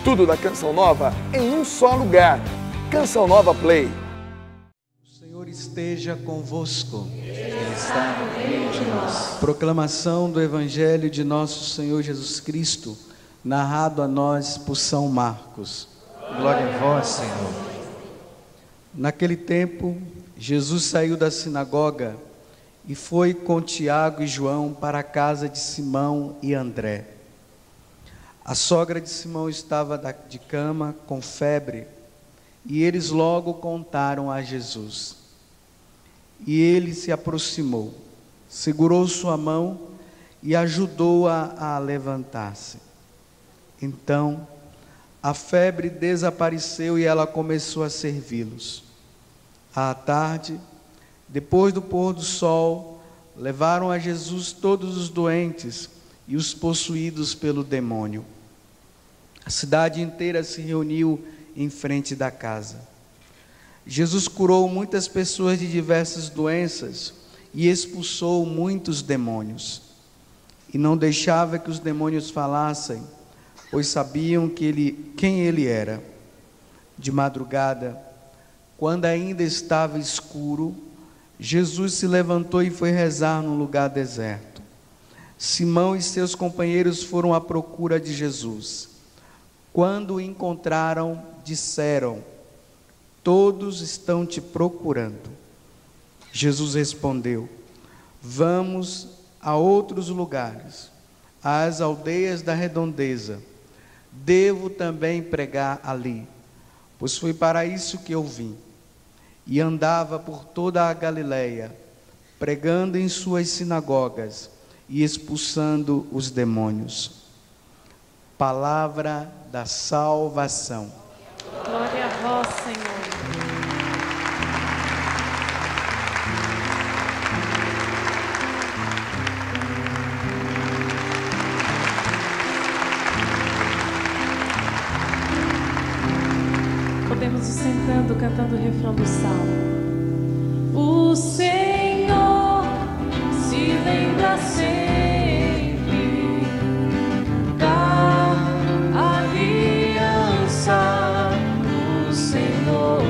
Tudo da Canção Nova em um só lugar. Canção Nova Play. O Senhor esteja convosco. Ele está no meio de nós. Proclamação do Evangelho de nosso Senhor Jesus Cristo, narrado a nós por São Marcos. Glória a vós, Senhor. Naquele tempo, Jesus saiu da sinagoga e foi com Tiago e João para a casa de Simão e André. A sogra de Simão estava de cama com febre, e eles logo contaram a Jesus. E ele se aproximou, segurou sua mão e ajudou-a a levantar-se. Então, a febre desapareceu e ela começou a servi-los. À tarde, depois do pôr do sol, levaram a Jesus todos os doentes e os possuídos pelo demônio. A cidade inteira se reuniu em frente da casa. Jesus curou muitas pessoas de diversas doenças e expulsou muitos demônios. E não deixava que os demônios falassem, pois sabiam quem ele era. De madrugada, quando ainda estava escuro, Jesus se levantou e foi rezar num lugar deserto. Simão e seus companheiros foram à procura de Jesus. Quando o encontraram, disseram: todos estão te procurando. Jesus respondeu: vamos a outros lugares, às aldeias da redondeza. Devo também pregar ali, pois foi para isso que eu vim. E andava por toda a Galileia, pregando em suas sinagogas e expulsando os demônios. Palavra da salvação. Glória a vós, Senhor. Podemos ir sentando, cantando o refrão do salmo. O Senhor se lembra sempre da aliança. O Senhor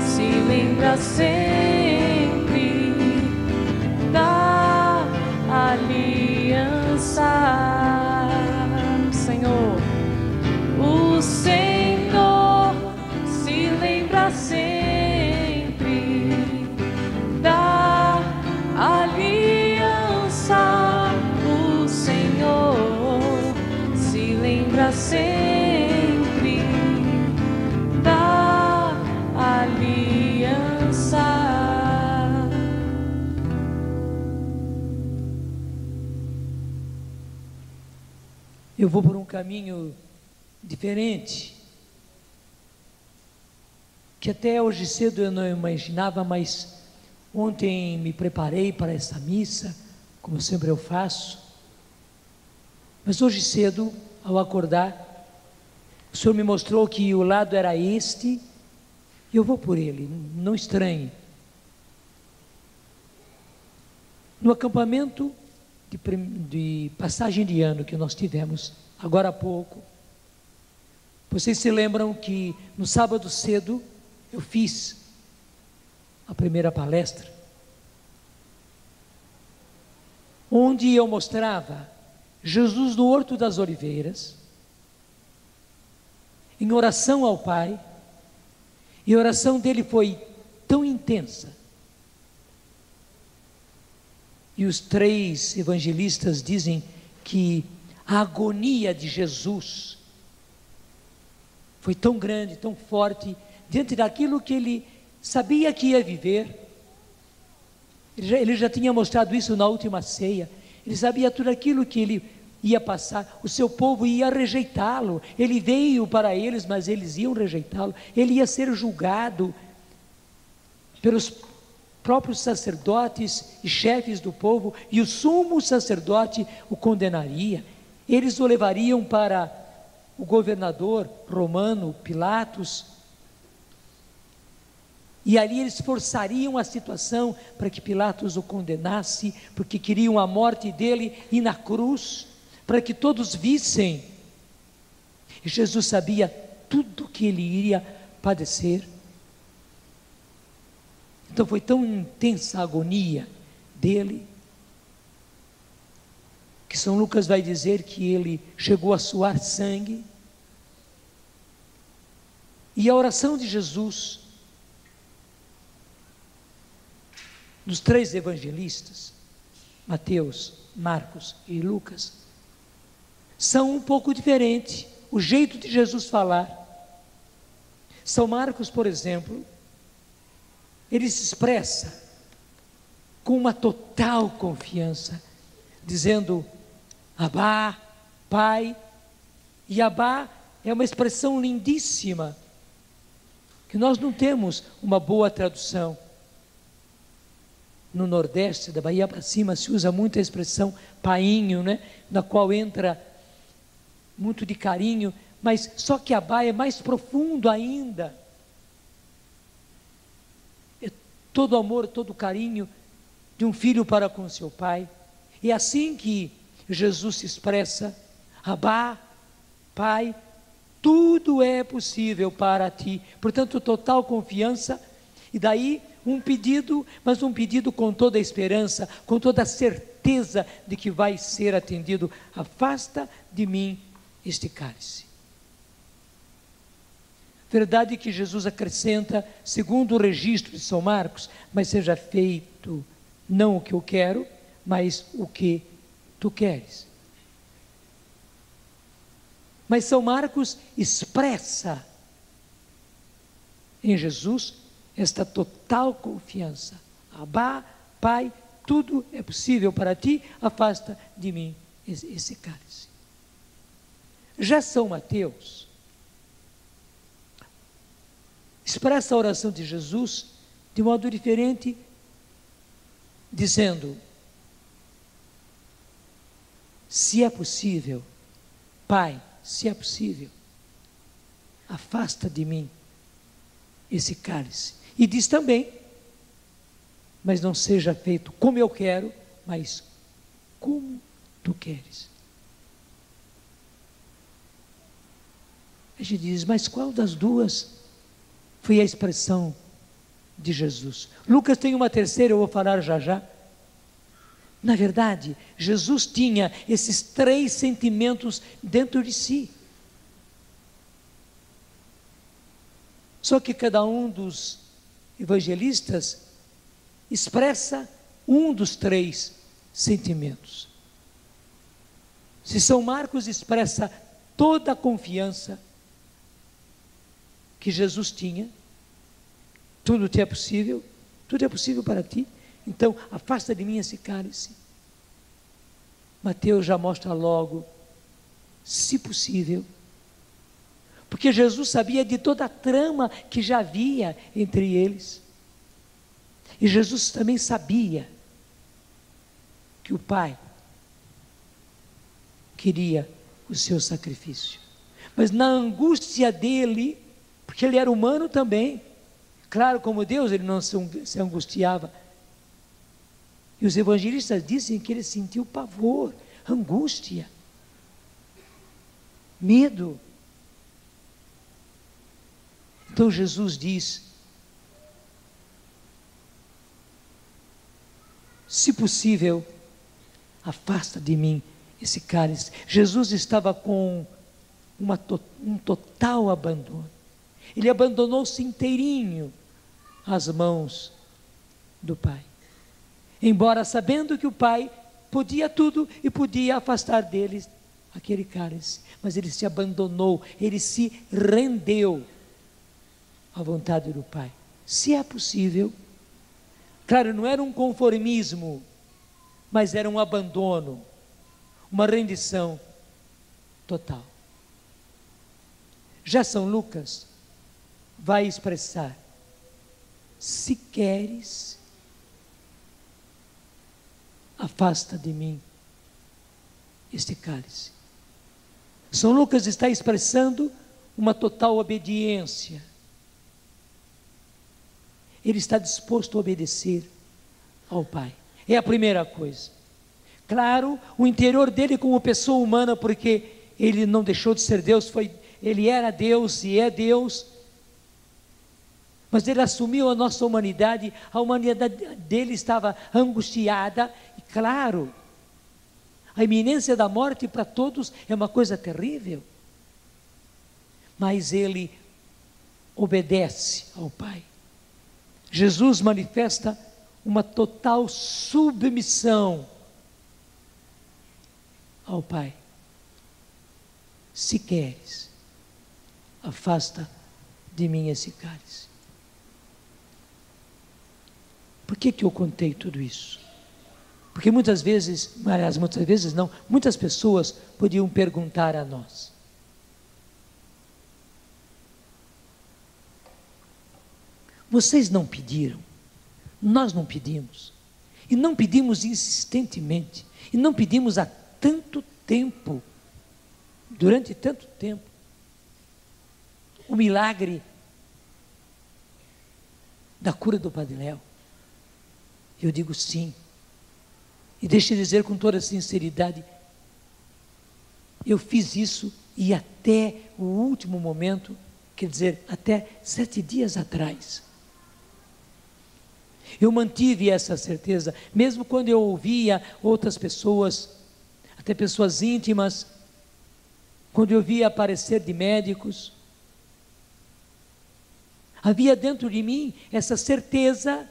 se lembra sempre da aliança. Senhor, o Senhor se lembra sempre da aliança. O Senhor se lembra sempre da aliança. Eu vou por um caminho diferente, que até hoje cedo eu não imaginava, mas ontem me preparei para essa missa, como sempre eu faço. Mas hoje cedo, ao acordar, o Senhor me mostrou que o lado era este, e eu vou por ele, não estranhe. No acampamento de passagem de ano que nós tivemos agora há pouco, vocês se lembram que no sábado cedo eu fiz a primeira palestra, onde eu mostrava Jesus no Horto das Oliveiras, em oração ao Pai, e a oração dele foi tão intensa. E os três evangelistas dizem que a agonia de Jesus foi tão grande, tão forte, diante daquilo que ele sabia que ia viver. Ele já tinha mostrado isso na última ceia. Ele sabia tudo aquilo que ele ia passar. O seu povo ia rejeitá-lo. Ele veio para eles, mas eles iam rejeitá-lo. Ele ia ser julgado pelos próprios sacerdotes e chefes do povo, e o sumo sacerdote o condenaria. Eles o levariam para o governador romano, Pilatos, e ali eles forçariam a situação para que Pilatos o condenasse, porque queriam a morte dele e na cruz, para que todos vissem. E Jesus sabia tudo que ele iria padecer. Então foi tão intensa a agonia dele, que São Lucas vai dizer que ele chegou a suar sangue. E a oração de Jesus, dos 3 evangelistas, Mateus, Marcos e Lucas, são um pouco diferentes, o jeito de Jesus falar. São Marcos, por exemplo, ele se expressa com uma total confiança, dizendo Abá, Pai. E Abá é uma expressão lindíssima, que nós não temos uma boa tradução. No Nordeste, da Bahia para cima, se usa muito a expressão painho, né? Na qual entra muito de carinho, mas só que Abá é mais profundo ainda. É todo amor, todo carinho de um filho para com seu pai. E é assim que Jesus se expressa: Abá, Pai, tudo é possível para ti. Portanto, total confiança. E daí um pedido, mas um pedido com toda a esperança, com toda a certeza de que vai ser atendido. Afasta de mim este cálice. Verdade que Jesus acrescenta, segundo o registro de São Marcos, mas seja feito não o que eu quero, mas o que tu queres. Mas São Marcos expressa em Jesus esta total confiança. Abá, Pai, tudo é possível para ti, afasta de mim esse cálice. Já São Mateus expressa a oração de Jesus de modo diferente, dizendo: se é possível, Pai, se é possível, afasta de mim esse cálice. E diz também: mas não seja feito como eu quero, mas como tu queres. A gente diz: mas qual das duas foi a expressão de Jesus? Lucas tem uma terceira, eu vou falar já já. Na verdade, Jesus tinha esses 3 sentimentos dentro de si. Só que cada um dos evangelistas expressa um dos 3 sentimentos. Se São Marcos expressa toda a confiança que Jesus tinha, tudo te é possível, tudo é possível para ti, então afasta de mim esse cálice. Mateus já mostra logo, se possível, porque Jesus sabia de toda a trama que já havia entre eles, e Jesus também sabia que o Pai queria o seu sacrifício, mas na angústia dele, porque ele era humano também, claro, como Deus, ele não se angustiava. E os evangelistas dizem que ele sentiu pavor, angústia, medo. Então Jesus diz: se possível, afasta de mim esse cálice. Jesus estava com um total abandono. Ele abandonou-se inteirinho às mãos do Pai. Embora sabendo que o Pai podia tudo e podia afastar deles aquele cálice, mas ele se abandonou, ele se rendeu à vontade do Pai. Se é possível, claro, não era um conformismo, mas era um abandono, uma rendição total. Já São Lucas vai expressar: se queres, afasta de mim este cálice. São Lucas está expressando uma total obediência. Ele está disposto a obedecer ao Pai. É a primeira coisa. Claro, o interior dele como pessoa humana, porque ele não deixou de ser Deus, foi Ele era Deus e é Deus, mas Ele assumiu a nossa humanidade. A humanidade dele estava angustiada, e claro, a iminência da morte para todos é uma coisa terrível, mas Ele obedece ao Pai. Jesus manifesta uma total submissão ao Pai. Se queres, afasta de mim esse cálice. Por que eu contei tudo isso? Porque muitas vezes não, muitas pessoas podiam perguntar a nós: vocês não pediram? Nós não pedimos. E não pedimos insistentemente. E não pedimos há tanto tempo. Durante tanto tempo. O milagre da cura do Padre Léo. Eu digo sim. E deixe eu dizer com toda sinceridade, eu fiz isso e até o último momento, quer dizer, até 7 dias atrás, eu mantive essa certeza, mesmo quando eu ouvia outras pessoas, até pessoas íntimas, quando eu via aparecer de médicos, havia dentro de mim essa certeza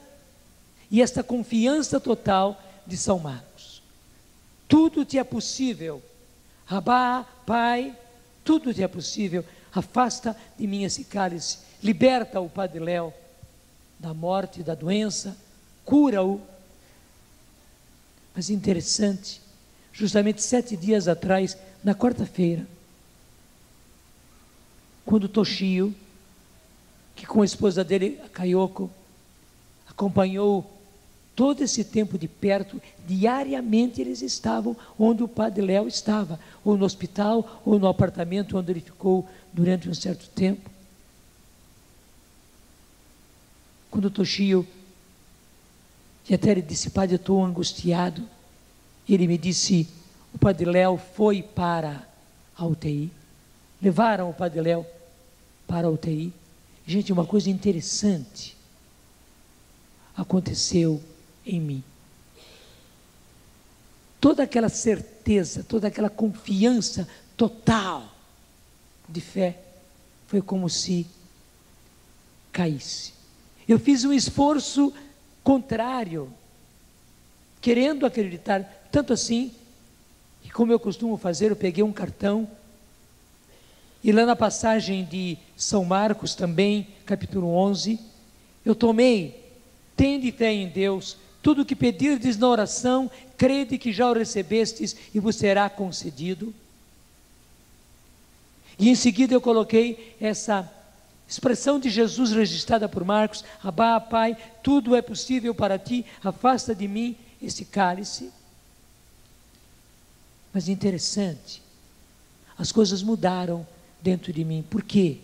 e essa confiança total de São Marcos. Tudo te é possível, Abá, Pai, tudo te é possível. Afasta de mim esse cálice, liberta o Padre Léo da morte, da doença, cura-o. Mas interessante, justamente 7 dias atrás, na quarta-feira, quando Toshio, que com a esposa dele, a Kayoko, acompanhou todo esse tempo de perto, diariamente eles estavam onde o Padre Léo estava, ou no hospital, ou no apartamento onde ele ficou durante um certo tempo. Quando o Toshio, que até ele disse: Padre, eu estou angustiado, ele me disse: o Padre Léo foi para a UTI, levaram o Padre Léo para a UTI. Gente, uma coisa interessante aconteceu em mim. Toda aquela certeza, toda aquela confiança total de fé, foi como se caísse. Eu fiz um esforço contrário, querendo acreditar, tanto assim, que como eu costumo fazer, eu peguei um cartão, e lá na passagem de São Marcos também, capítulo 11, eu tomei: tende fé em Deus, tudo o que pedirdes na oração, crede que já o recebestes e vos será concedido. E em seguida eu coloquei essa expressão de Jesus registrada por Marcos: Abá, Pai, tudo é possível para ti, afasta de mim esse cálice. Mas interessante, as coisas mudaram dentro de mim. Por quê?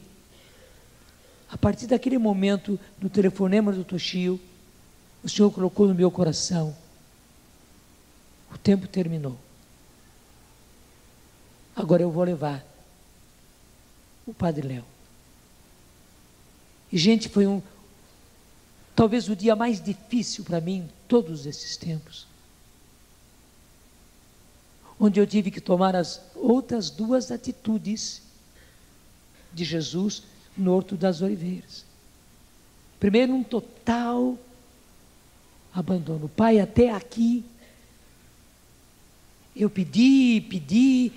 A partir daquele momento do telefonema do Toshio, o Senhor colocou no meu coração: o tempo terminou, agora eu vou levar o Padre Léo. E gente, foi talvez o dia mais difícil para mim em todos esses tempos, onde eu tive que tomar as outras 2 atitudes de Jesus no Horto das Oliveiras. Primeiro, um total abandono. Pai, até aqui eu pedi,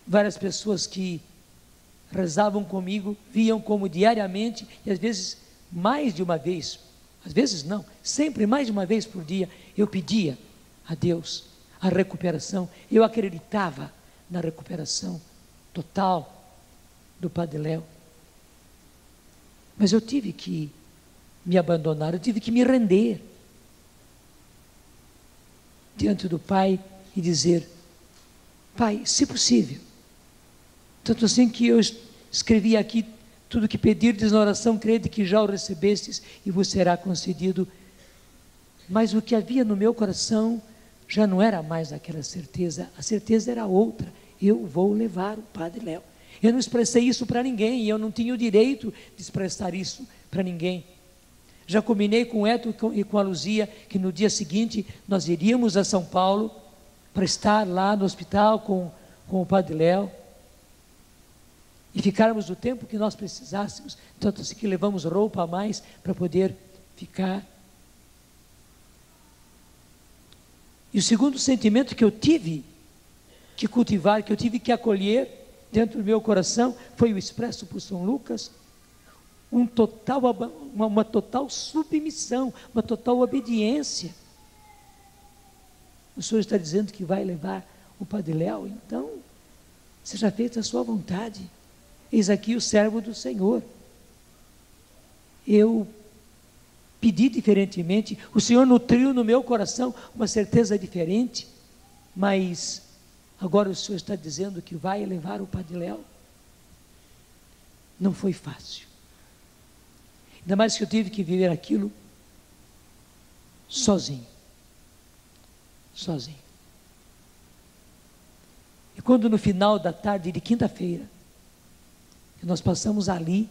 várias pessoas que rezavam comigo, viam como diariamente, e às vezes mais de uma vez, às vezes não, sempre mais de uma vez por dia, eu pedia a Deus a recuperação. Eu acreditava na recuperação total do Padre Léo, mas eu tive que me abandonar, eu tive que me render diante do Pai e dizer: Pai, se possível. Tanto assim que eu escrevi aqui: tudo que pedirdes na oração, crede que já o recebestes e vos será concedido. Mas o que havia no meu coração já não era mais aquela certeza, a certeza era outra, eu vou levar o Padre Léo. Eu não expressei isso para ninguém, e eu não tinha o direito de expressar isso para ninguém. Já combinei com o Eto e com a Luzia que no dia seguinte nós iríamos a São Paulo para estar lá no hospital com o Padre Léo e ficarmos o tempo que nós precisássemos, tanto assim que levamos roupa a mais para poder ficar. E o segundo sentimento que eu tive que cultivar, que eu tive que acolher dentro do meu coração, foi o expresso por São Lucas, uma total submissão, uma total obediência. O Senhor está dizendo que vai levar o Padre Léo, então seja feita a sua vontade. Eis aqui o servo do Senhor. Eu pedi diferentemente, o Senhor nutriu no meu coração uma certeza diferente, mas agora o Senhor está dizendo que vai levar o Padre Léo. Não foi fácil. Ainda mais que eu tive que viver aquilo sozinho. Sozinho. E quando no final da tarde de quinta-feira, que nós passamos ali,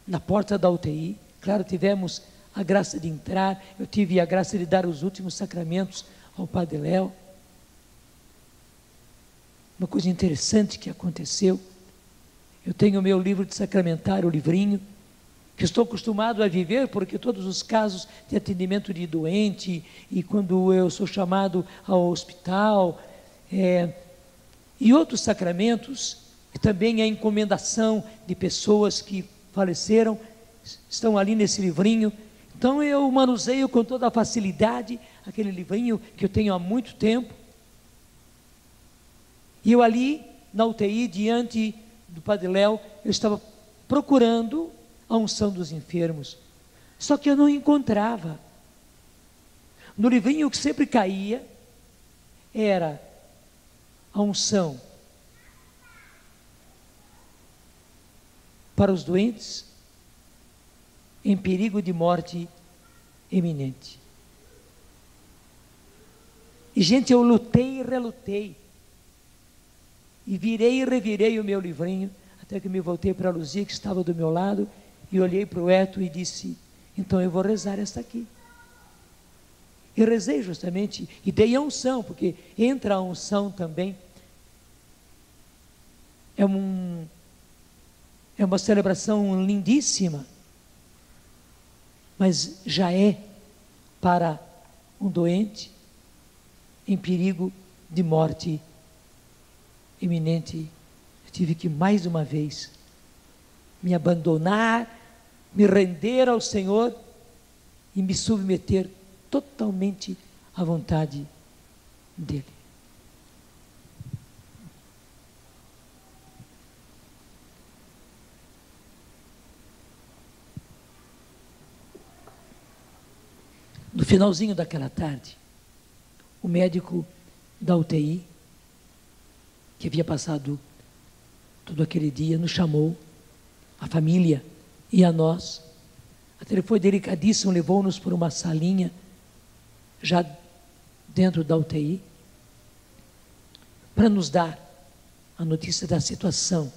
na porta da UTI, claro, tivemos a graça de entrar, eu tive a graça de dar os últimos sacramentos ao Padre Léo. Uma coisa interessante que aconteceu, eu tenho o meu livro de sacramentário, o livrinho, que estou acostumado a viver, porque todos os casos de atendimento de doente, e quando eu sou chamado ao hospital, e outros sacramentos, e também a encomendação de pessoas que faleceram, estão ali nesse livrinho. Então eu manuseio com toda a facilidade aquele livrinho que eu tenho há muito tempo. E eu ali, na UTI, diante do Padre Léo, eu estava procurando a unção dos enfermos. Só que eu não encontrava. No livrinho que sempre caía, era a unção para os doentes em perigo de morte iminente. E gente, eu lutei e relutei, e virei e revirei o meu livrinho, até que me voltei para a Luzia, que estava do meu lado, e olhei para o Eto e disse: então eu vou rezar esta aqui. E rezei justamente, e dei a unção, porque entra a unção também. É uma celebração lindíssima, mas já é para um doente em perigo de morte iminente. Eu tive que mais uma vez me abandonar, me render ao Senhor e me submeter totalmente à vontade dEle. No finalzinho daquela tarde, o médico da UTI, que havia passado todo aquele dia, nos chamou, a família e a nós. Até ele foi delicadíssimo, levou-nos por uma salinha, já dentro da UTI, para nos dar a notícia da situação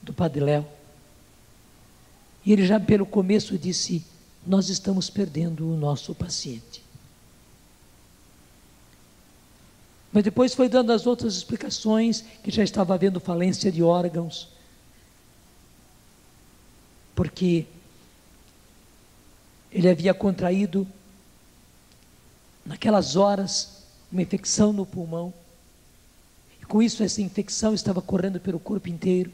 do Padre Léo. E ele já pelo começo disse: nós estamos perdendo o nosso paciente. Mas depois foi dando as outras explicações, que já estava havendo falência de órgãos, porque ele havia contraído, naquelas horas, uma infecção no pulmão, e com isso essa infecção estava correndo pelo corpo inteiro,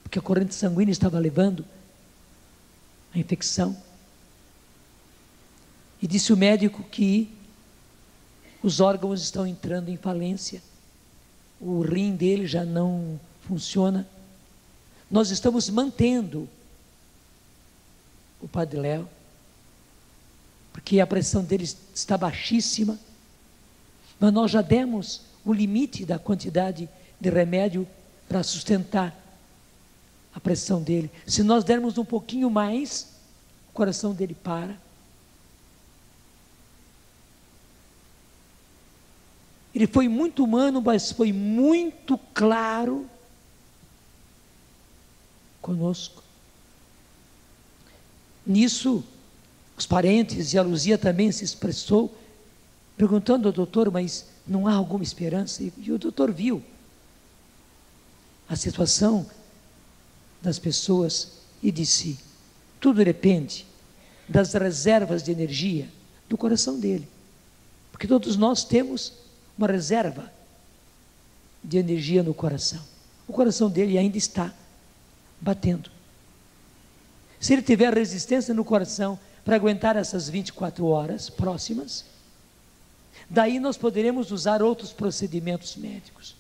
porque a corrente sanguínea estava levando a infecção. E disse o médico que os órgãos estão entrando em falência, o rim dele já não funciona. Nós estamos mantendo o Padre Léo, porque a pressão dele está baixíssima, mas nós já demos o limite da quantidade de remédio para sustentar a pressão dele. Se nós dermos um pouquinho mais, o coração dele para. Ele foi muito humano, mas foi muito claro conosco. Nisso, os parentes e a Luzia também se expressou, perguntando ao doutor, mas não há alguma esperança? E o doutor viu a situação das pessoas e disse: tudo depende das reservas de energia do coração dele, porque todos nós temos uma reserva de energia no coração. O coração dele ainda está batendo. Se ele tiver resistência no coração para aguentar essas 24 horas próximas, daí nós poderemos usar outros procedimentos médicos.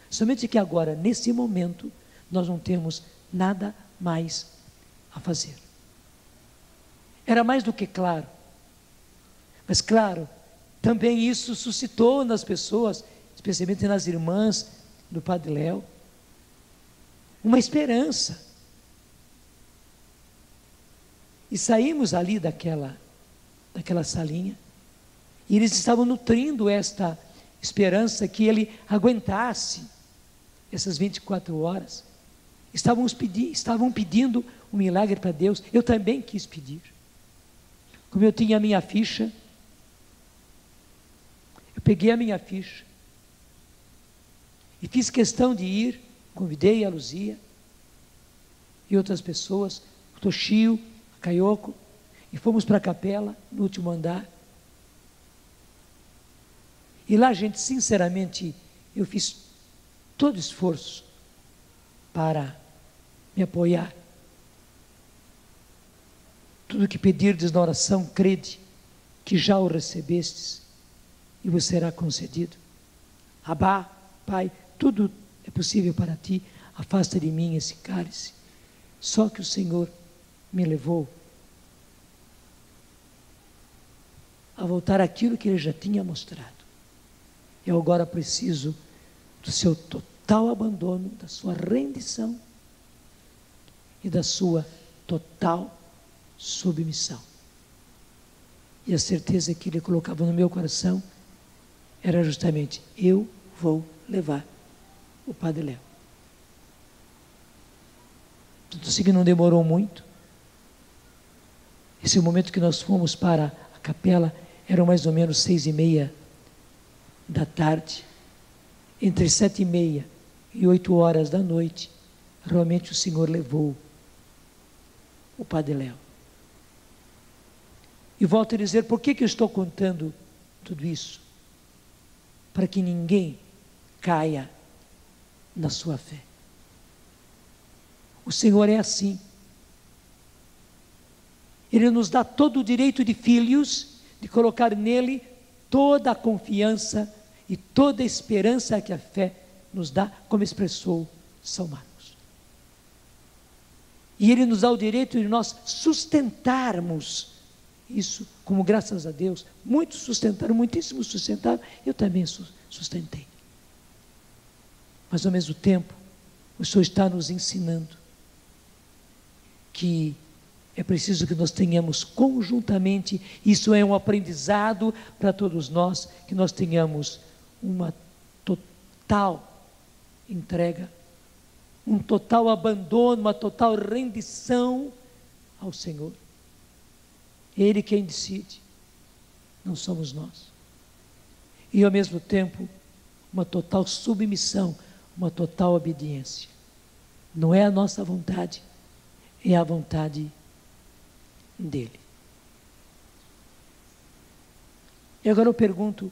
Somente que agora, nesse momento, nós não temos nada mais a fazer. Era mais do que claro. Mas claro, também isso suscitou nas pessoas, especialmente nas irmãs do Padre Léo, uma esperança. E saímos ali daquela salinha, e eles estavam nutrindo esta esperança que ele aguentasse essas 24 horas. Estavam pedindo um milagre para Deus. Eu também quis pedir. Como eu tinha a minha ficha, eu peguei a minha ficha e fiz questão de ir, convidei a Luzia e outras pessoas, o Toshio, a Kayoko, e fomos para a capela, no último andar. E lá, gente, sinceramente, eu fiz todo esforço para me apoiar. Tudo que pedirdes na oração, crede que já o recebestes e vos será concedido. Abá, Pai, tudo é possível para ti, afasta de mim esse cálice. Só que o Senhor me levou a voltar àquilo que Ele já tinha mostrado. Eu agora preciso do seu total abandono, da sua rendição e da sua total submissão. E a certeza que Ele colocava no meu coração era justamente: eu vou levar o Padre Léo. Tudo isso que não demorou muito. Esse momento que nós fomos para a capela eram mais ou menos 6:30 da tarde. Entre 7:30 e 8 horas da noite, realmente o Senhor levou o Padre Léo. E volto a dizer, por que eu estou contando tudo isso? Para que ninguém caia na sua fé. O Senhor é assim. Ele nos dá todo o direito de filhos, de colocar nele toda a confiança e toda a esperança que a fé nos dá, como expressou São Marcos. E Ele nos dá o direito de nós sustentarmos isso, como graças a Deus, muitos sustentaram, muitíssimos sustentaram, eu também sustentei. Mas ao mesmo tempo, o Senhor está nos ensinando que é preciso que nós tenhamos conjuntamente, isso é um aprendizado para todos nós, que nós tenhamos uma total entrega, um total abandono, uma total rendição ao Senhor. Ele quem decide, não somos nós. E ao mesmo tempo, uma total submissão, uma total obediência. Não é a nossa vontade, é a vontade dele. E agora eu pergunto,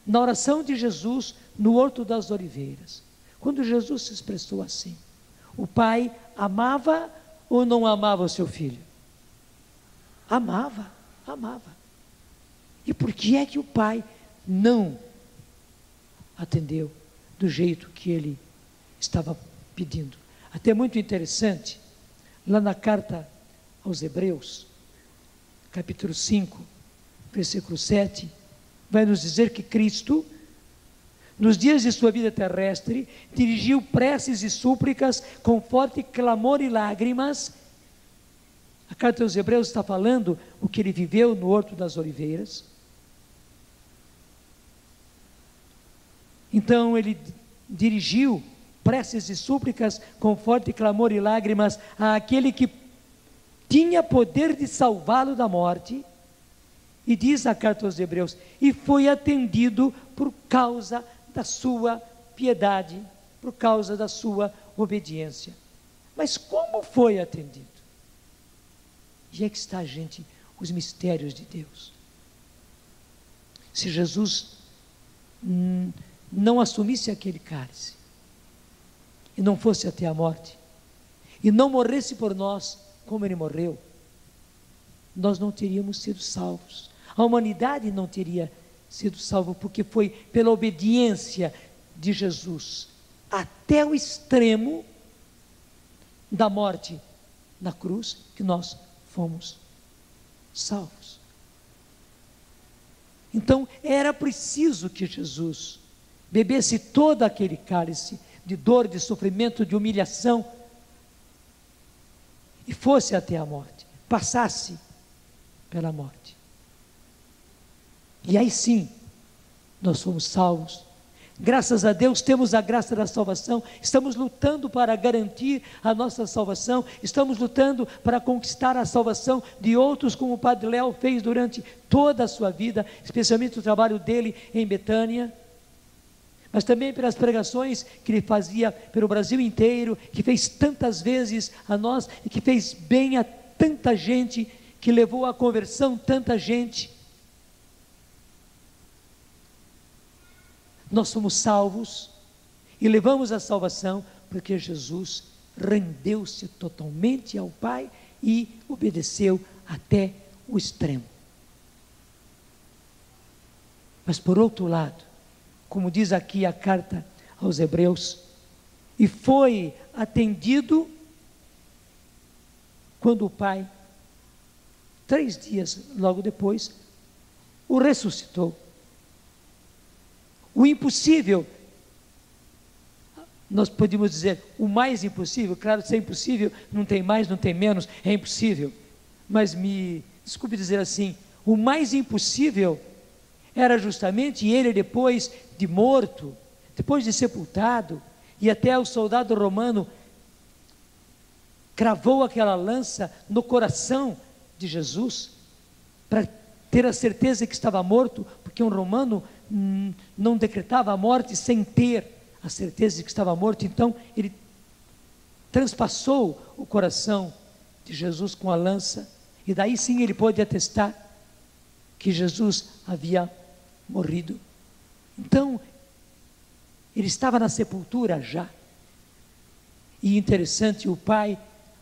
na oração de Jesus no Horto das Oliveiras, quando Jesus se expressou assim, o Pai amava ou não amava o seu filho? Amava, amava. E por que é que o Pai não atendeu do jeito que ele estava pedindo? Até muito interessante, lá na carta aos Hebreus, capítulo 5, versículo 7, vai nos dizer que Cristo, nos dias de sua vida terrestre, dirigiu preces e súplicas com forte clamor e lágrimas. A carta aos Hebreus está falando o que ele viveu no Horto das Oliveiras. Então ele dirigiu preces e súplicas com forte clamor e lágrimas àquele que tinha poder de salvá-lo da morte. E diz a carta aos Hebreus: e foi atendido por causa da sua piedade, por causa da sua obediência. Mas como foi atendido? E é que está, gente, os mistérios de Deus. Se Jesus não assumisse aquele cálice, e não fosse até a morte, e não morresse por nós como ele morreu, nós não teríamos sido salvos. A humanidade não teria sido salva, porque foi pela obediência de Jesus até o extremo da morte na cruz que nós fomos salvos. Então era preciso que Jesus bebesse todo aquele cálice de dor, de sofrimento, de humilhação, e fosse até a morte, passasse pela morte. E aí sim, nós fomos salvos. Graças a Deus temos a graça da salvação, estamos lutando para garantir a nossa salvação, estamos lutando para conquistar a salvação de outros, como o Padre Léo fez durante toda a sua vida, especialmente o trabalho dele em Betânia, mas também pelas pregações que ele fazia pelo Brasil inteiro, que fez tantas vezes a nós, e que fez bem a tanta gente, que levou à conversão tanta gente. Nós somos salvos e levamos a salvação porque Jesus rendeu-se totalmente ao Pai e obedeceu até o extremo. Mas por outro lado, como diz aqui a carta aos Hebreus, e foi atendido quando o Pai, 3 dias logo depois, o ressuscitou. O impossível, nós podemos dizer o mais impossível, claro, se é impossível, não tem mais, não tem menos, é impossível, mas desculpe dizer assim, o mais impossível era justamente ele, depois de morto, depois de sepultado, e até o soldado romano cravou aquela lança no coração de Jesus, para ter a certeza que estava morto, porque um romano não decretava a morte sem ter a certeza de que estava morto. Então ele transpassou o coração de Jesus com a lança, e daí sim ele pôde atestar que Jesus havia morrido. Então ele estava na sepultura já, e interessante, o Pai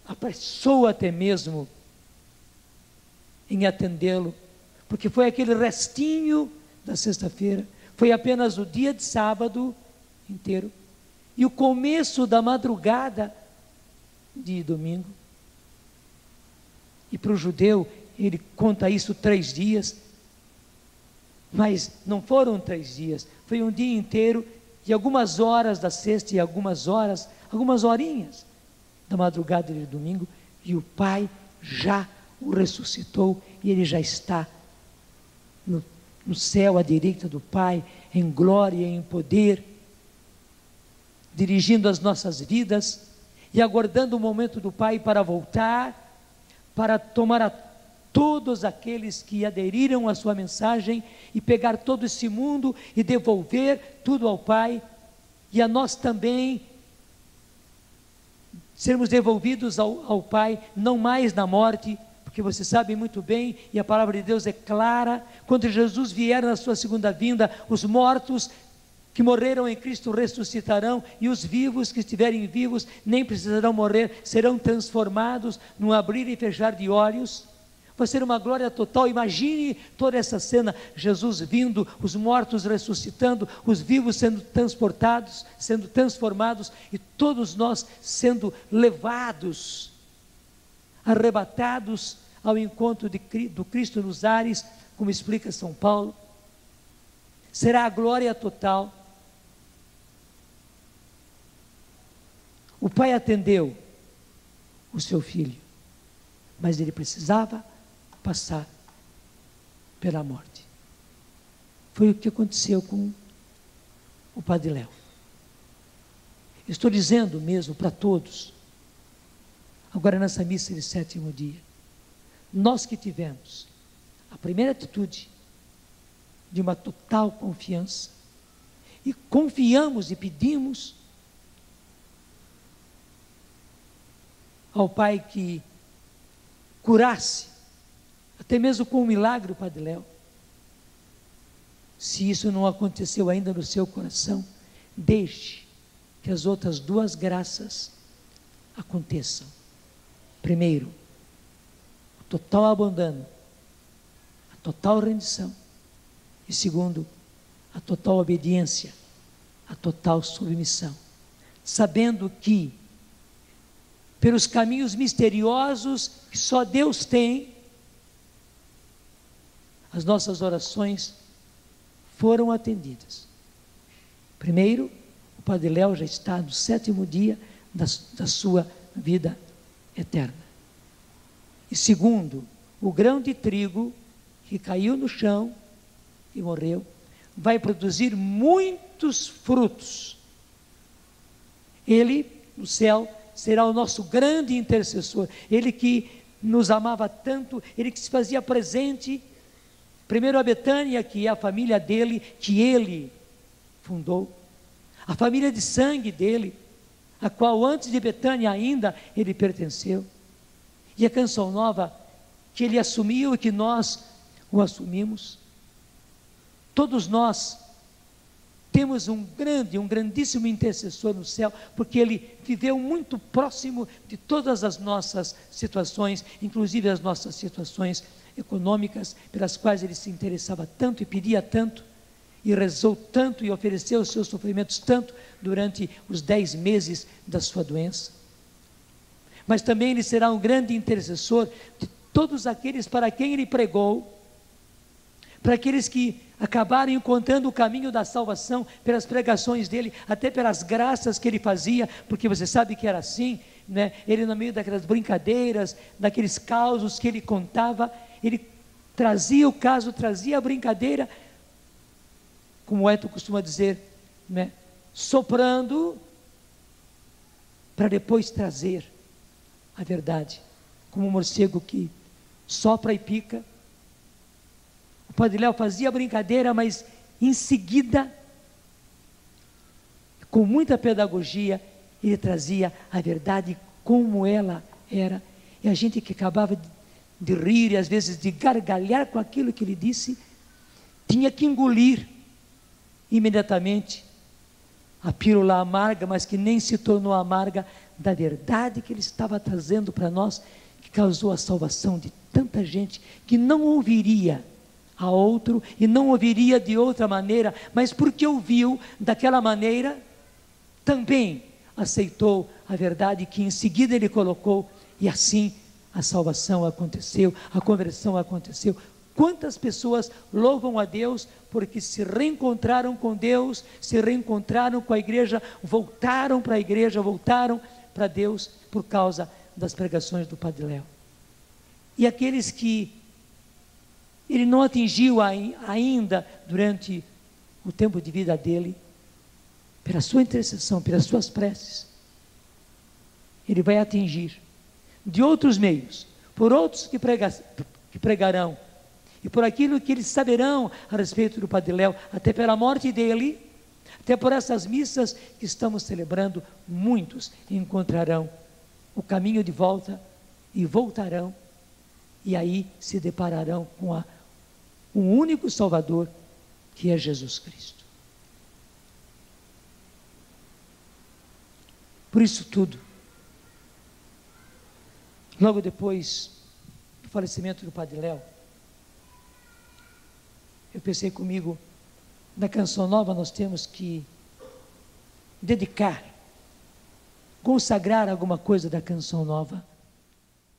apressou até mesmo em atendê-lo, porque foi aquele restinho da sexta-feira, foi apenas o dia de sábado inteiro, e o começo da madrugada de domingo. E para o judeu, ele conta isso 3 dias, mas não foram 3 dias, foi um dia inteiro, e algumas horas da sexta, e algumas horinhas da madrugada de domingo, e o Pai já o ressuscitou, e ele já está no céu à direita do Pai, em glória e em poder, dirigindo as nossas vidas e aguardando o momento do Pai para voltar, para tomar a todos aqueles que aderiram à sua mensagem e pegar todo esse mundo e devolver tudo ao Pai, e a nós também sermos devolvidos ao Pai, não mais na morte, porque você sabe muito bem, e a palavra de Deus é clara, quando Jesus vier na sua segunda vinda, os mortos que morreram em Cristo ressuscitarão, e os vivos que estiverem vivos nem precisarão morrer, serão transformados num abrir e fechar de olhos. Vai ser uma glória total. Imagine toda essa cena, Jesus vindo, os mortos ressuscitando, os vivos sendo transportados, sendo transformados, e todos nós sendo levados, arrebatados ao encontro do Cristo nos ares, como explica São Paulo. Será a glória total. O Pai atendeu o seu filho, mas ele precisava passar pela morte. Foi o que aconteceu com o Padre Léo. Estou dizendo mesmo para todos, agora nessa missa de 7º dia, nós que tivemos a primeira atitude de uma total confiança, e confiamos e pedimos ao Pai que curasse, até mesmo com um milagre, o Padre Léo. Se isso não aconteceu ainda no seu coração, deixe que as outras duas graças aconteçam. Primeiro, o total abandono, a total rendição. E segundo, a total obediência, a total submissão. Sabendo que, pelos caminhos misteriosos que só Deus tem, as nossas orações foram atendidas. Primeiro, o Padre Léo já está no 7º dia da sua vida eterna. E segundo, o grão de trigo que caiu no chão e morreu, vai produzir muitos frutos. Ele, no céu, será o nosso grande intercessor. Ele que nos amava tanto, ele que se fazia presente, primeiro a Betânia, que é a família dele, que ele fundou, a família de sangue dele, a qual antes de Betânia ainda ele pertenceu, e a Canção Nova, que ele assumiu e que nós o assumimos. Todos nós temos um grandíssimo intercessor no céu, porque ele viveu muito próximo de todas as nossas situações, inclusive as nossas situações econômicas, pelas quais ele se interessava tanto e pedia tanto, e rezou tanto e ofereceu os seus sofrimentos tanto durante os 10 meses da sua doença. Mas também ele será um grande intercessor de todos aqueles para quem ele pregou, para aqueles que acabaram encontrando o caminho da salvação pelas pregações dele, até pelas graças que ele fazia, porque você sabe que era assim, né? Ele, no meio daquelas brincadeiras, daqueles causos que ele contava, ele trazia o caso, trazia a brincadeira, como o Eto costuma dizer, né? Soprando, para depois trazer a verdade, como um morcego que sopra e pica. O Padre Léo fazia brincadeira, mas em seguida, com muita pedagogia, ele trazia a verdade como ela era, e a gente que acabava de rir e às vezes de gargalhar com aquilo que ele disse, tinha que engolir imediatamente a pílula amarga, mas que nem se tornou amarga, da verdade que ele estava trazendo para nós, que causou a salvação de tanta gente que não ouviria a outro e não ouviria de outra maneira, mas porque ouviu daquela maneira, também aceitou a verdade que em seguida ele colocou, e assim a salvação aconteceu, a conversão aconteceu. Quantas pessoas louvam a Deus porque se reencontraram com Deus, se reencontraram com a igreja, voltaram para a igreja, voltaram para Deus por causa das pregações do Padre Léo. E aqueles que ele não atingiu ainda durante o tempo de vida dele, pela sua intercessão, pelas suas preces, ele vai atingir de outros meios, por outros que pregarão, e por aquilo que eles saberão a respeito do Padre Léo, até pela morte dele, até por essas missas que estamos celebrando, muitos encontrarão o caminho de volta e voltarão, e aí se depararão com um único Salvador, que é Jesus Cristo. Por isso tudo, logo depois do falecimento do Padre Léo, eu pensei comigo, na Canção Nova nós temos que dedicar, consagrar alguma coisa da Canção Nova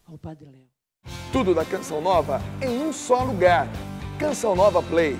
ao Padre Léo. Tudo da Canção Nova em um só lugar. Canção Nova Play.